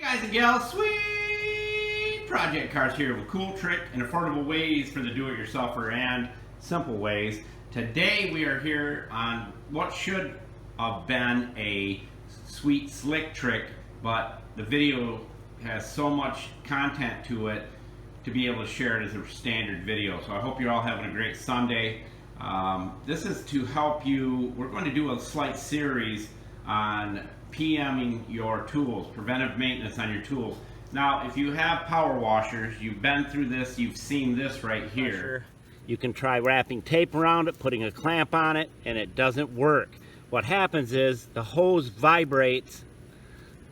Guys and gals, sweet project cars here with cool trick and affordable ways for the do-it-yourselfer and simple ways. Today we are here on what should have been a sweet slick trick, but the video has so much content to it to be able to share it as a standard video. So I hope you're all having a great Sunday. This is to help you. We're going to do a slight series on PMing your tools, preventive maintenance on your tools. Now, if you have power washers, you've been through this, you've seen this right here. You can try wrapping tape around it, putting a clamp on it, and it doesn't work. What happens is the hose vibrates,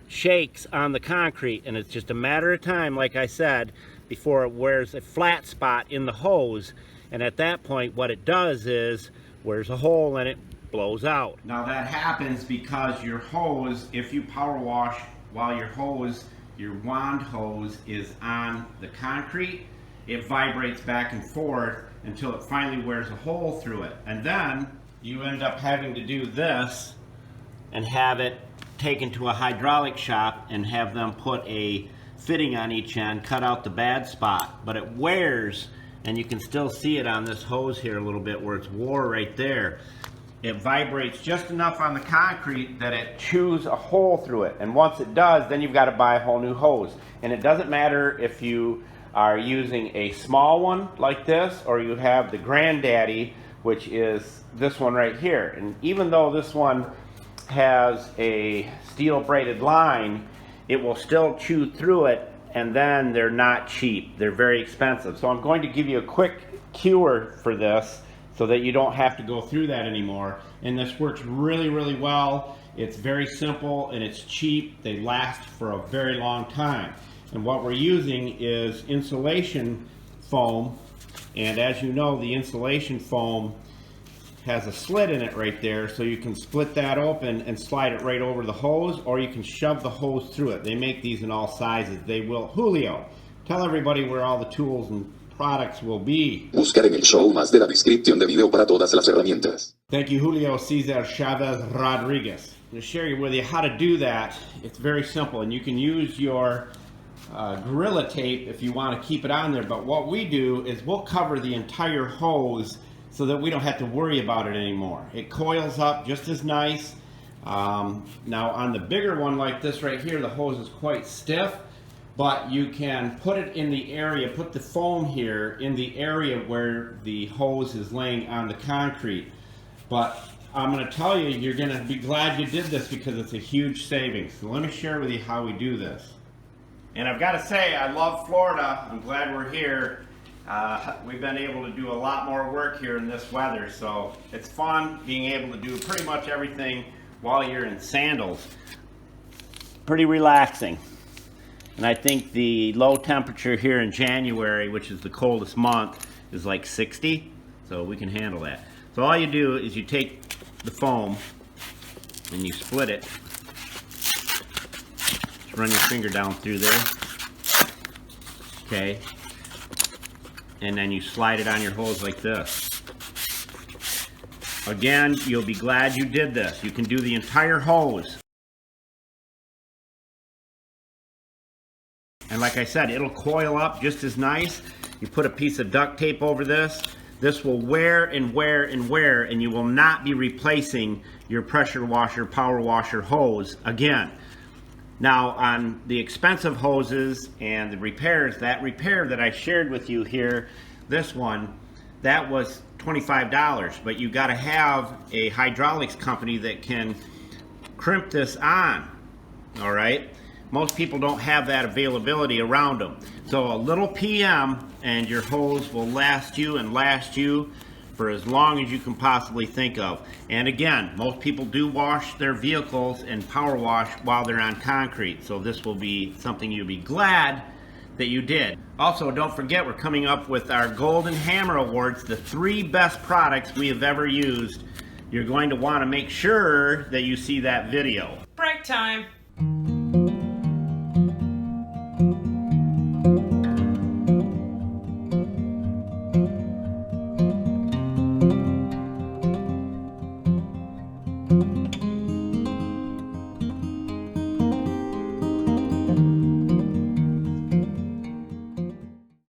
shakes on the concrete, and it's just a matter of time, like I said, before it wears a flat spot in the hose. And at that point, what it does is wears a hole in it, blows out. Now that happens because your hose, if you power wash while your wand hose is on the concrete, it vibrates back and forth until it finally wears a hole through it. And then you end up having to do this and have it taken to a hydraulic shop and have them put a fitting on each end, cut out the bad spot. But it wears, and you can still see it on this hose here a little bit where it's wore right there. It vibrates just enough on the concrete that it chews a hole through it. And once it does, then you've got to buy a whole new hose. And it doesn't matter if you are using a small one like this or you have the granddaddy, which is this one right here. And even though this one has a steel braided line, it will still chew through it, and then they're not cheap. They're very expensive. So I'm going to give you a quick cure for this so that you don't have to go through that anymore. And this works really, really well. It's very simple and it's cheap. They last for a very long time. And what we're using is insulation foam. And as you know, the insulation foam has a slit in it right there, so you can split that open and slide it right over the hose, or you can shove the hose through it. They make these in all sizes. They will. Julio, tell everybody where all the tools and products will be. Buscar en el show más de la descripción de video para todas las herramientas. Thank you, Julio Cesar Chavez Rodriguez. I'm going to share with you how to do that. It's very simple, and you can use your Gorilla Tape if you want to keep it on there, but what we do is we'll cover the entire hose so that we don't have to worry about it anymore. It coils up just as nice. Now on the bigger one like this right here, the hose is quite stiff, but you can put it in the area, put the foam here in the area where the hose is laying on the concrete. But I'm going to tell you, you're going to be glad you did this because it's a huge savings. So let me share with you how we do this. And I've got to say, I love Florida. I'm glad we're here. We've been able to do a lot more work here in this weather, so it's fun being able to do pretty much everything while you're in sandals. Pretty relaxing. And I think the low temperature here in January, which is the coldest month, is like 60, so we can handle that. So all you do is you take the foam and you split it. Just run your finger down through there. Okay. And then you slide it on your hose like this. Again, you'll be glad you did this. You can do the entire hose. And like I said, it'll coil up just as nice. You put a piece of duct tape over this. This will wear and wear and wear, and you will not be replacing your pressure washer, power washer hose again. Now on the expensive hoses and the repairs, that repair that I shared with you here, this one, that was $25, but you got to have a hydraulics company that can crimp this on, all right? Most people don't have that availability around them. So a little PM and your hose will last you and last you for as long as you can possibly think of. And again, most people do wash their vehicles and power wash while they're on concrete, so this will be something you'll be glad that you did. Also, don't forget, we're coming up with our Golden Hammer Awards, the 3 best products we have ever used. You're going to want to make sure that you see that video. Break time.